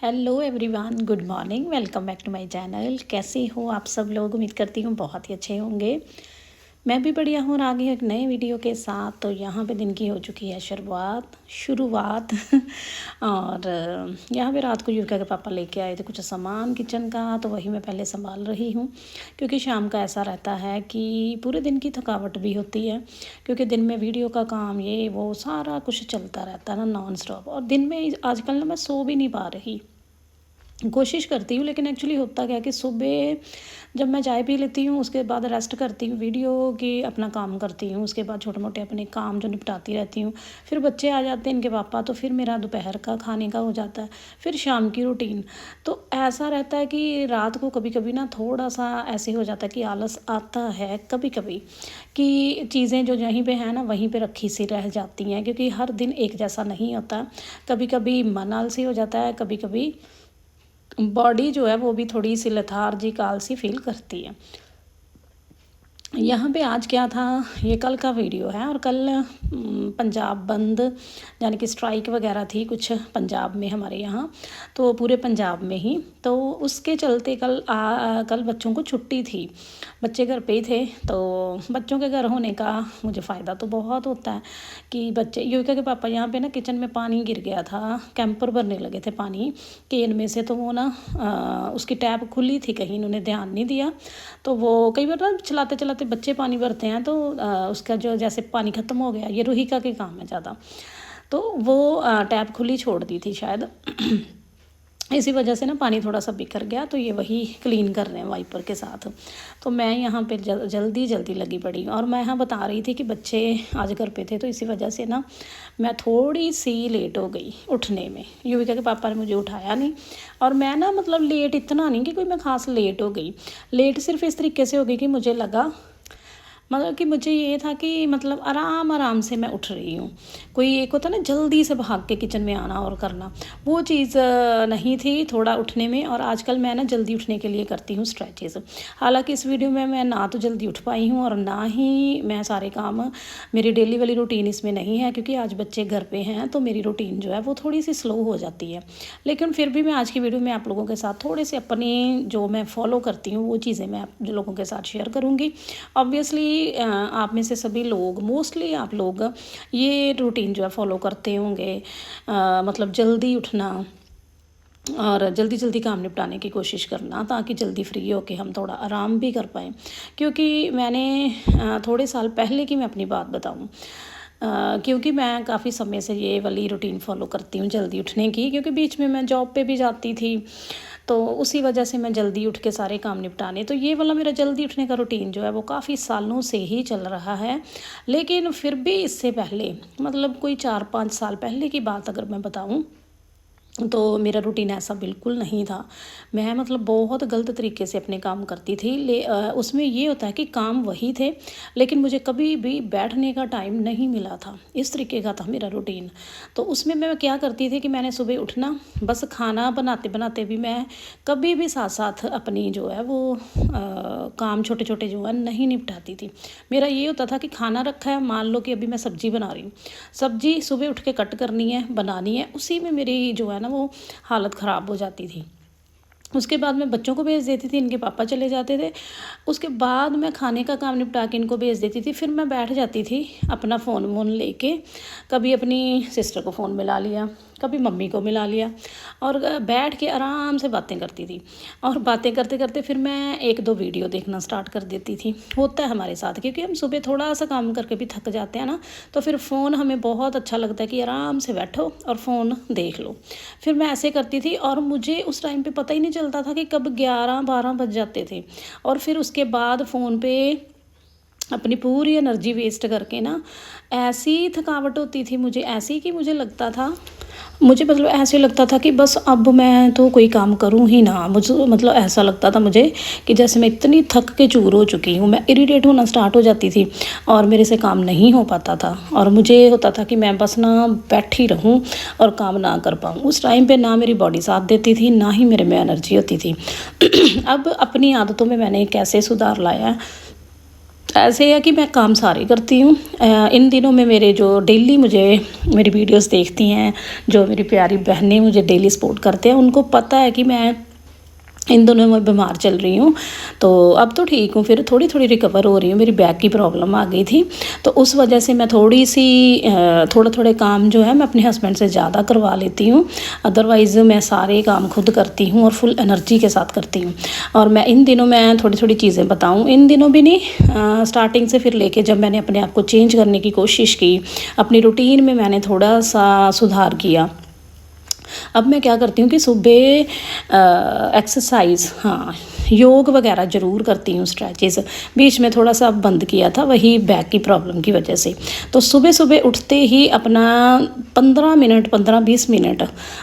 Hello everyone, good morning. Welcome back to my channel. कैसे हो आप सब लोग? उम्मीद करती हूँ बहुत ही अच्छे होंगे। मैं भी बढ़िया हूँ और आ गई हूँ एक नए वीडियो के साथ। तो यहाँ पे दिन की हो चुकी है शुरुआत और यहाँ पे रात को युविका के पापा लेके आए थे कुछ सामान किचन का, तो वही मैं पहले संभाल रही हूँ। क्योंकि शाम का ऐसा रहता है कि पूरे दिन की थकावट भी होती है, क्योंकि दिन में वीडियो का काम ये वो सारा कुछ चलता रहता है ना, नॉन स्टॉप। और दिन में आजकल ना मैं सो भी नहीं पा रही। कोशिश करती हूँ, लेकिन एक्चुअली होता क्या है कि सुबह जब मैं चाय पी लेती हूँ उसके बाद रेस्ट करती हूँ, वीडियो की अपना काम करती हूँ, उसके बाद छोटे मोटे अपने काम जो निपटाती रहती हूँ। फिर बच्चे आ जाते हैं इनके पापा, तो फिर मेरा दोपहर का खाने का हो जाता है, फिर शाम की रूटीन। तो ऐसा रहता है कि रात को कभी कभी ना थोड़ा सा ऐसे हो जाता है कि आलस आता है कभी कभी, कि चीज़ें जो यहीं पे हैं ना वहीं पे रखी सी रह जाती हैं, क्योंकि हर दिन एक जैसा नहीं होता। कभी कभी मन आलसी हो जाता है, कभी कभी बॉडी जो है वो भी थोड़ी सी लेथार्जिक आलसी फील करती है। यहाँ पे आज क्या था, ये कल का वीडियो है। और कल पंजाब बंद यानी कि स्ट्राइक वगैरह थी कुछ पंजाब में, हमारे यहाँ तो पूरे पंजाब में ही। तो उसके चलते कल बच्चों को छुट्टी थी, बच्चे घर पे ही थे। तो बच्चों के घर होने का मुझे फ़ायदा तो बहुत होता है कि बच्चे, युविका के पापा यहाँ पे ना किचन में पानी गिर गया था, कैंपर भरने लगे थे पानी केन में से। तो वो ना उसकी टैप खुली थी, कहीं इन्होंने ध्यान नहीं दिया। तो वो कई बार ना चलाते चलाते बच्चे पानी भरते हैं, तो उसका जो जैसे पानी ख़त्म हो गया, ये रुहिका के काम है ज़्यादा, तो वो टैप खुली छोड़ दी थी शायद इसी वजह से ना पानी थोड़ा सा बिखर गया। तो ये वही क्लीन कर रहे हैं वाइपर के साथ। तो मैं यहाँ पे जल्दी लगी पड़ी, और मैं यहाँ बता रही थी कि बच्चे आज घर पे थे, तो इसी वजह से ना मैं थोड़ी सी लेट हो गई उठने में। युविका के पापा ने मुझे उठाया नहीं, और मैं ना मतलब लेट इतना नहीं कि कोई मैं ख़ास लेट हो गई। लेट सिर्फ इस तरीके से हो गई कि मुझे लगा, मतलब कि मुझे ये था कि मतलब आराम से मैं उठ रही हूँ। कोई एक होता ना जल्दी से भाग के किचन में आना और करना, वो चीज़ नहीं थी थोड़ा उठने में। और आजकल मैं ना जल्दी उठने के लिए करती हूँ स्ट्रेचेस। हालांकि इस वीडियो में मैं ना तो जल्दी उठ पाई हूँ और ना ही मैं सारे काम, मेरी डेली वाली रूटीन इसमें नहीं है, क्योंकि आज बच्चे घर पे हैं तो मेरी रूटीन जो है वो थोड़ी सी स्लो हो जाती है। लेकिन फिर भी मैं आज की वीडियो में आप लोगों के साथ थोड़े से अपनी जो मैं फॉलो करती हूँ वो चीज़ें मैं आप जो लोगों के साथ शेयर करूँगी। ऑब्वियसली आप में से सभी लोग, मोस्टली आप लोग ये रूटीन जो है फॉलो करते होंगे, मतलब जल्दी उठना और जल्दी जल्दी काम निपटाने की कोशिश करना, ताकि जल्दी फ्री होके हम थोड़ा आराम भी कर पाएँ। क्योंकि मैंने थोड़े साल पहले की मैं अपनी बात बताऊँ, क्योंकि मैं काफ़ी समय से ये वाली रूटीन फॉलो करती हूँ जल्दी उठने की, क्योंकि बीच में मैं जॉब पे भी जाती थी, तो उसी वजह से मैं जल्दी उठ के सारे काम निपटाने। तो ये वाला मेरा जल्दी उठने का रूटीन जो है वो काफ़ी सालों से ही चल रहा है। लेकिन फिर भी इससे पहले, मतलब कोई 4-5 साल पहले की बात अगर मैं बताऊँ, तो मेरा रूटीन ऐसा बिल्कुल नहीं था। मैं मतलब बहुत गलत तरीके से अपने काम करती थी। उसमें ये होता है कि काम वही थे, लेकिन मुझे कभी भी बैठने का टाइम नहीं मिला था। इस तरीके का था मेरा रूटीन। तो उसमें मैं क्या करती थी कि मैंने सुबह उठना, बस खाना बनाते बनाते भी मैं कभी भी साथ साथ अपनी जो है वो काम छोटे छोटे जो है नहीं निपटाती थी। मेरा ये होता था कि खाना रखा है, मान लो कि अभी मैं सब्ज़ी बना रही हूँ, सब्ज़ी सुबह उठ के कट करनी है, बनानी है, उसी में मेरी जो है ना वो हालत ख़राब हो जाती थी। उसके बाद मैं बच्चों को भेज देती थी, इनके पापा चले जाते थे। उसके बाद मैं खाने का काम निपटा के इनको भेज देती थी। फिर मैं बैठ जाती थी अपना फ़ोन वोन लेके, कभी अपनी सिस्टर को फ़ोन मिला लिया, कभी मम्मी को मिला लिया, और बैठ के आराम से बातें करती थी। और बातें करते करते फिर मैं 1-2 वीडियो देखना स्टार्ट कर देती थी। होता है हमारे साथ, क्योंकि हम सुबह थोड़ा सा काम करके भी थक जाते हैं ना, तो फिर फ़ोन हमें बहुत अच्छा लगता है कि आराम से बैठो और फ़ोन देख लो। फिर मैं ऐसे करती थी, और मुझे उस टाइम पे पता ही नहीं चलता था कि कब 11-12 बज जाते थे। और फिर उसके बाद फ़ोन पे अपनी पूरी एनर्जी वेस्ट करके ना, ऐसी थकावट होती थी मुझे, ऐसी कि मुझे लगता था, मुझे मतलब ऐसे लगता था कि बस अब मैं तो कोई काम करूं ही ना। मुझे मतलब ऐसा लगता था मुझे कि जैसे मैं इतनी थक के चूर हो चुकी हूँ। मैं इरिटेट होना स्टार्ट हो जाती थी और मेरे से काम नहीं हो पाता था, और मुझे होता था कि मैं बस ना बैठी रहूं और काम ना कर पाऊँ। उस टाइम पे ना मेरी बॉडी साथ देती थी, ना ही मेरे में एनर्जी होती थी। अब अपनी आदतों में मैंने कैसे सुधार लाया है, ऐसे है कि मैं काम सारे करती हूँ। इन दिनों में मेरे जो डेली मुझे मेरी वीडियोस देखती हैं, जो मेरी प्यारी बहनें मुझे डेली सपोर्ट करते हैं, उनको पता है कि मैं इन दोनों में बीमार चल रही हूँ। तो अब तो ठीक हूँ, फिर थोड़ी थोड़ी रिकवर हो रही हूँ। मेरी बैक की प्रॉब्लम आ गई थी, तो उस वजह से मैं थोड़ी सी थोड़े थोड़े काम जो है मैं अपने हस्बैंड से ज़्यादा करवा लेती हूँ। अदरवाइज़ मैं सारे काम खुद करती हूँ और फुल एनर्जी के साथ करती हूँ। और मैं इन दिनों मैं थोड़ी थोड़ी चीज़ें बताऊँ, इन दिनों भी नहीं, स्टार्टिंग से फिर लेके जब मैंने अपने आप को चेंज करने की कोशिश की, अपनी रूटीन में मैंने थोड़ा सा सुधार किया। अब मैं क्या करती हूँ कि सुबह एक्सरसाइज, हाँ, योग वगैरह ज़रूर करती हूँ। स्ट्रेचेस बीच में थोड़ा सा बंद किया था, वही बैक की प्रॉब्लम की वजह से। तो सुबह सुबह उठते ही अपना 15 मिनट, 15-20 मिनट,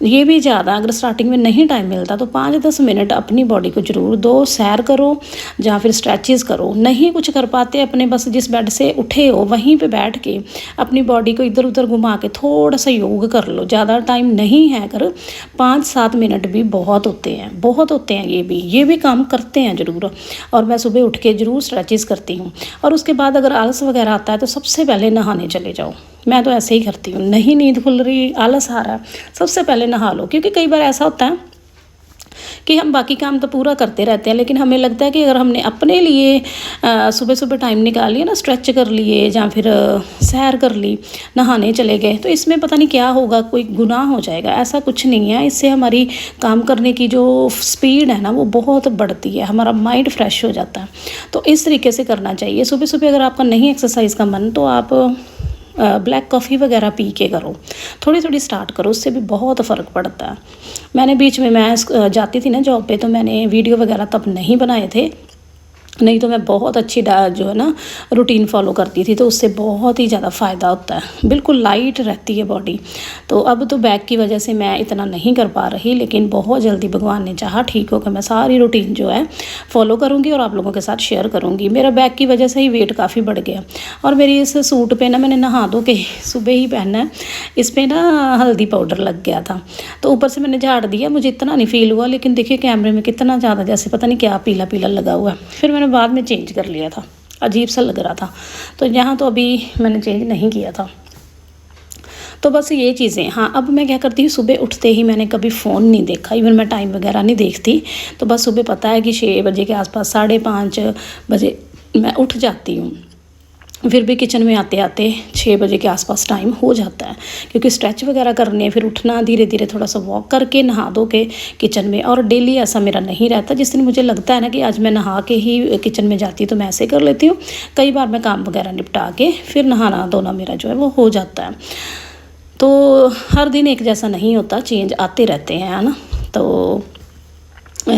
ये भी ज़्यादा अगर स्टार्टिंग में नहीं टाइम मिलता तो 5-10 मिनट अपनी बॉडी को ज़रूर दो। सैर करो या फिर स्ट्रेचेस करो। नहीं कुछ कर पाते अपने, बस जिस बेड से उठे हो वहीं पे बैठ के अपनी बॉडी को इधर उधर घुमा के थोड़ा सा योग कर लो। ज़्यादा टाइम नहीं है, कर 5-7 मिनट भी बहुत होते हैं, बहुत होते हैं। ये भी काम करते हैं ज़रूर। और मैं सुबह उठ के ज़रूर स्ट्रेचेस करती हूँ। और उसके बाद अगर आलस वगैरह आता है तो सबसे पहले नहाने चले जाओ। मैं तो ऐसे ही करती हूँ, नहीं नींद खुल रही, आलस आ रहा है, सबसे पहले नहा लो। क्योंकि कई बार ऐसा होता है कि हम बाकी काम तो पूरा करते रहते हैं, लेकिन हमें लगता है कि अगर हमने अपने लिए सुबह सुबह टाइम निकाल लिया ना, स्ट्रेच कर लिए या फिर सैर कर ली, नहाने चले गए, तो इसमें पता नहीं क्या होगा, कोई गुनाह हो जाएगा। ऐसा कुछ नहीं है। इससे हमारी काम करने की जो स्पीड है ना वो बहुत बढ़ती है, हमारा माइंड फ्रेश हो जाता है। तो इस तरीके से करना चाहिए। सुबह सुबह अगर आपका नहीं एक्सरसाइज का मन, तो आप ब्लैक कॉफ़ी वगैरह पी के करो, थोड़ी थोड़ी स्टार्ट करो, उससे भी बहुत फ़र्क पड़ता है। मैंने बीच में मैं जाती थी ना जॉब पे, तो मैंने वीडियो वगैरह तब नहीं बनाए थे, नहीं तो मैं बहुत अच्छी जो है ना रूटीन फॉलो करती थी, तो उससे बहुत ही ज़्यादा फ़ायदा होता है, बिल्कुल लाइट रहती है बॉडी। तो अब तो बैक की वजह से मैं इतना नहीं कर पा रही, लेकिन बहुत जल्दी भगवान ने चाहा ठीक होकर मैं सारी रूटीन जो है फॉलो करूँगी और आप लोगों के साथ शेयर करूँगी। मेरा बैक की वजह से ही वेट काफ़ी बढ़ गया। और मेरी इस सूट पे ना, मैंने नहा धो के सुबह ही पहनना है, इस पर ना हल्दी पाउडर लग गया था, तो ऊपर से मैंने झाड़ दिया, मुझे इतना नहीं फील हुआ। लेकिन देखिए कैमरे में कितना ज़्यादा जैसे पता नहीं क्या पीला पीला लगा हुआ है। फिर मैंने बाद में चेंज कर लिया था, अजीब सा लग रहा था, तो यहाँ तो अभी मैंने चेंज नहीं किया था। तो बस ये चीज़ें, हाँ, अब मैं क्या करती हूँ, सुबह उठते ही मैंने कभी फ़ोन नहीं देखा, इवन मैं टाइम वगैरह नहीं देखती। तो बस सुबह पता है कि 6 बजे के आसपास, 5:30 बजे मैं उठ जाती हूँ। फिर भी किचन में आते आते 6 बजे के आसपास टाइम हो जाता है, क्योंकि स्ट्रेच वगैरह करने, फिर उठना, धीरे धीरे थोड़ा सा वॉक करके नहा धो के किचन में। और डेली ऐसा मेरा नहीं रहता, जिस दिन मुझे लगता है ना कि आज मैं नहा के ही किचन में जाती हूँ तो मैं ऐसे कर लेती हूँ। कई बार मैं काम वगैरह निपटा के फिर नहाना धोना मेरा जो है वो हो जाता है। तो हर दिन एक जैसा नहीं होता, चेंज आते रहते हैं, है ना। तो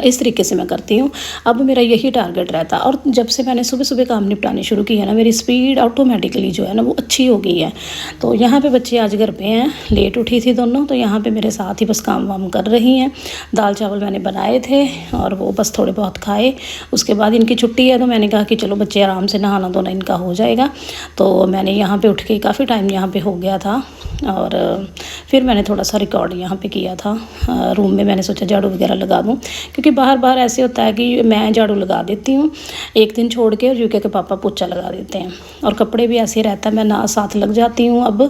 इस तरीके से मैं करती हूँ। अब मेरा यही टारगेट रहता है। और जब से मैंने सुबह सुबह काम निपटाने शुरू किया ना, मेरी स्पीड ऑटोमेटिकली जो है ना वो अच्छी हो गई है। तो यहाँ पे बच्चे आज घर पे हैं, लेट उठी थी दोनों, तो यहाँ पे मेरे साथ ही बस काम वाम कर रही हैं। दाल चावल मैंने बनाए थे और वो बस थोड़े बहुत खाए। उसके बाद इनकी छुट्टी है, तो मैंने कहा कि चलो बच्चे आराम से नहाना धोना इनका हो जाएगा। तो मैंने यहाँ पर उठ के काफ़ी टाइम यहाँ पर हो गया था। और फिर मैंने थोड़ा सा रिकॉर्ड यहाँ पे किया था रूम में। मैंने सोचा झाड़ू वगैरह लगा दूँ, क्योंकि बाहर बाहर ऐसे होता है कि मैं झाड़ू लगा देती हूँ एक दिन छोड़ के, और यूके के पापा पोछा लगा देते हैं। और कपड़े भी ऐसे रहता है, मैं ना साथ लग जाती हूँ अब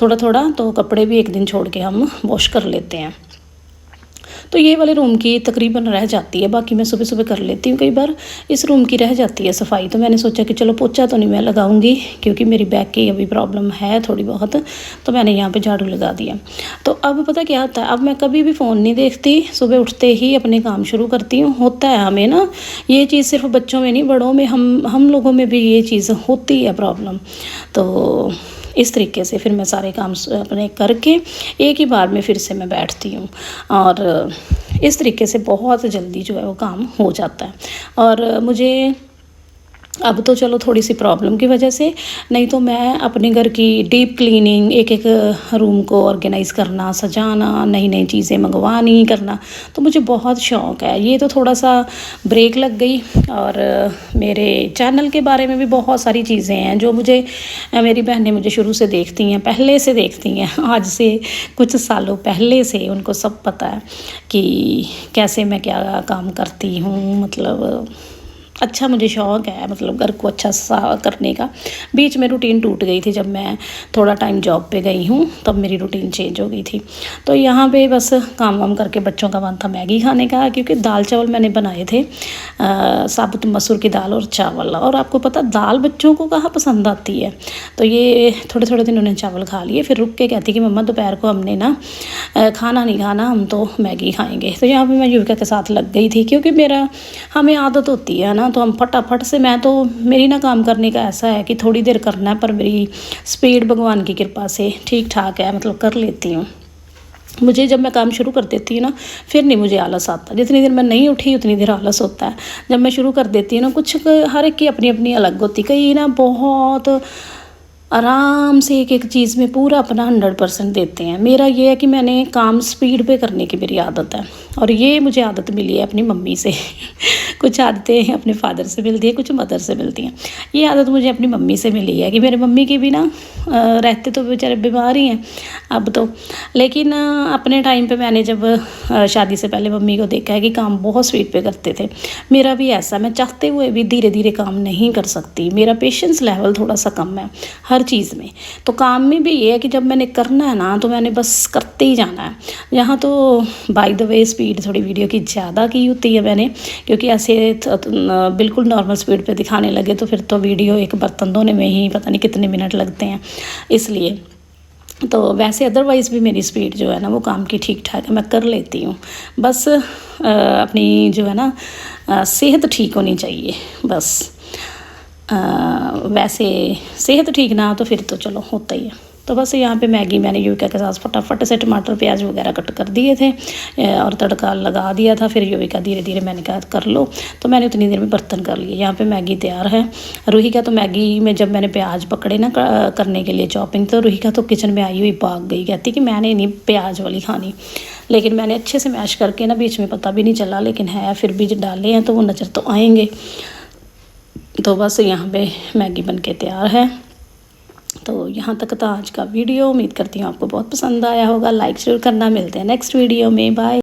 थोड़ा थोड़ा, तो कपड़े भी एक दिन छोड़ के हम वॉश कर लेते हैं। तो ये वाले रूम की तकरीबन रह जाती है, बाकी मैं सुबह सुबह कर लेती हूँ। कई बार इस रूम की रह जाती है सफाई, तो मैंने सोचा कि चलो पोछा तो नहीं मैं लगाऊंगी, क्योंकि मेरी बैक की अभी प्रॉब्लम है थोड़ी बहुत, तो मैंने यहाँ पे झाड़ू लगा दिया। तो अब पता क्या होता है, अब मैं कभी भी फ़ोन नहीं देखती, सुबह उठते ही अपने काम शुरू करती हूँ। होता है हमें ना ये चीज़, सिर्फ बच्चों में नहीं, बड़ों में, हम लोगों में भी ये चीज़ होती है प्रॉब्लम। तो इस तरीके से फिर मैं सारे काम अपने करके एक ही बार में फिर से मैं बैठती हूँ, और इस तरीके से बहुत जल्दी जो है वो काम हो जाता है। और मुझे अब तो चलो थोड़ी सी प्रॉब्लम की वजह से, नहीं तो मैं अपने घर की डीप क्लीनिंग, एक एक रूम को ऑर्गेनाइज़ करना, सजाना, नई नई चीज़ें मंगवानी करना, तो मुझे बहुत शौक़ है। ये तो थोड़ा सा ब्रेक लग गई। और मेरे चैनल के बारे में भी बहुत सारी चीज़ें हैं जो मुझे मेरी बहनें मुझे शुरू से देखती हैं, पहले से देखती हैं, आज से कुछ सालों पहले से उनको सब पता है कि कैसे मैं क्या काम करती हूँ। मतलब अच्छा मुझे शौक़ है मतलब घर को अच्छा सा करने का। बीच में रूटीन टूट गई थी, जब मैं थोड़ा टाइम जॉब पे गई हूँ तब मेरी रूटीन चेंज हो गई थी। तो यहाँ पे बस काम वाम करके बच्चों का मन था मैगी खाने का, क्योंकि दाल चावल मैंने बनाए थे, साबुत मसूर की दाल और चावल। और आपको पता दाल बच्चों को कहाँ पसंद आती है, तो ये थोड़े थोड़े दिन उन्होंने चावल खा लिए, फिर रुक के कहती कि मम्मा दोपहर को हमने ना खाना नहीं खाना, हम तो मैगी खाएँगे। तो यहाँ पर मैं युविका के साथ लग गई थी, क्योंकि हमें आदत होती है ना, तो हम फटाफट से, मैं तो मेरी ना काम करने का ऐसा है कि थोड़ी देर करना है, पर मेरी स्पीड भगवान की कृपा से ठीक ठाक है, मतलब कर लेती हूँ। मुझे जब मैं काम शुरू कर देती हूँ ना, फिर नहीं मुझे आलस आता। जितनी देर मैं नहीं उठी उतनी देर आलस होता है। जब मैं शुरू कर देती हूँ ना, कुछ हर एक की अपनी अपनी अलग होती, कई ना बहुत आराम से एक एक चीज़ में पूरा अपना 100% देते हैं। मेरा ये है कि मैंने काम स्पीड पे करने की मेरी आदत है, और ये मुझे आदत मिली है अपनी मम्मी से कुछ आदतें अपने फादर से मिलती है, कुछ मदर से मिलती हैं। ये आदत मुझे अपनी मम्मी से मिली है, कि मेरे मम्मी की भी ना रहते तो बेचारे बीमार ही हैं अब तो, लेकिन अपने टाइम पे मैंने जब शादी से पहले मम्मी को देखा है कि काम बहुत स्पीड पे करते थे। मेरा भी ऐसा, मैं चाहते हुए भी धीरे धीरे काम नहीं कर सकती, मेरा पेशेंस लेवल थोड़ा सा कम है हर चीज़ में। तो काम में भी ये है कि जब मैंने करना है ना, तो मैंने बस करते ही जाना है। यहाँ तो बाय द वे स्पीड थोड़ी वीडियो की ज़्यादा की होती है मैंने, क्योंकि ऐसे बिल्कुल नॉर्मल स्पीड पे दिखाने लगे तो फिर तो वीडियो एक बर्तन धोने में ही पता नहीं कितने मिनट लगते हैं, इसलिए। तो वैसे अदरवाइज़ भी मेरी स्पीड जो है ना वो काम की ठीक ठाक है, मैं कर लेती हूँ। बस अपनी जो है ना सेहत ठीक होनी चाहिए बस। वैसे सेहत ठीक ना हो तो फिर तो चलो होता ही है। तो बस यहाँ पे मैगी मैंने युविका के साथ फटाफट से टमाटर प्याज वगैरह कट कर दिए थे और तड़का लगा दिया था। फिर युविका धीरे धीरे मैंने कहा कर लो, तो मैंने उतनी देर में बर्तन कर लिए। यहाँ पे मैगी तैयार है। रूही का तो मैगी में जब मैंने प्याज पकड़े ना करने के लिए चॉपिंग, तो रूही का तो किचन में आई हुई भाग गई, कहती कि मैंने नहीं प्याज वाली खानी। लेकिन मैंने अच्छे से मैश करके ना, बीच में पता भी नहीं चला, लेकिन है फिर भी जो डाले हैं तो वो नज़र तो आएंगे। तो बस यहाँ पे मैगी बन के तैयार है। तो यहाँ तक था आज का वीडियो। उम्मीद करती हूँ आपको बहुत पसंद आया होगा। लाइक ज़रूर करना। मिलते हैं नेक्स्ट वीडियो में। बाय।